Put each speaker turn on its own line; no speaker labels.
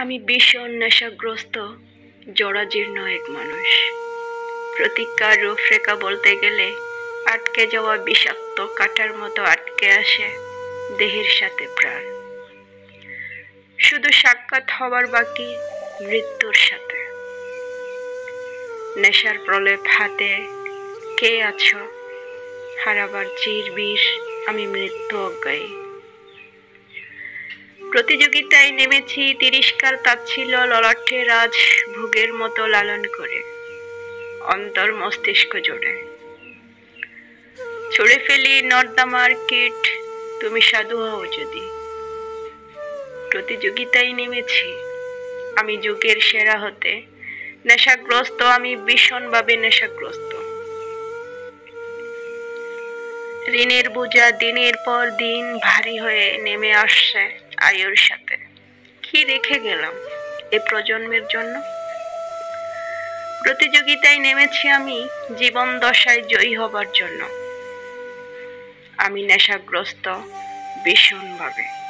আমি ভীষণ নেশাগ্রস্ত জরাজীর্ণ এক মানুষ। প্রতিজ্ঞার রূপরেখা বলতে গেলে আটকে যাওয়া বিষাক্ত কাঁটার মতো আটকে আসে দেহের সাথে প্রাণ। শুধু সাক্ষাৎ হবার বাকি মৃত্যুর সাথে। নেশার প্রলেপ হাতে কে আছো, হারাবার চিরবিষ আমি মৃত্যু অজ্ঞায়ী। প্রতিযোগিতায় নেমেছি তিরস্কার তাচ্ছিল্য ললাটে রাজ ভোগের মতো লালন করে অন্তর মস্তিষ্ক জোড়ে। ছুড়ে ফেলি নর্দমার কীট, তুমি সাধু হও যদি। প্রতিযোগিতায় নেমেছি আমি যুগের সেরা হতে, নেশাগ্রস্ত আমি ভীষণভাবে নেশাগ্রস্ত। ঋণের বোঝা দিনের পর দিন ভারী হয়ে নেমে আসছে আয়ুর সাথে। কি রেখে গেলাম এ প্রজন্মের জন্য? প্রতিযোগিতায় নেমেছি আমি জীবন দশায় জয়ী হবার জন্য। আমি নেশাগ্রস্ত ভীষণভাবে।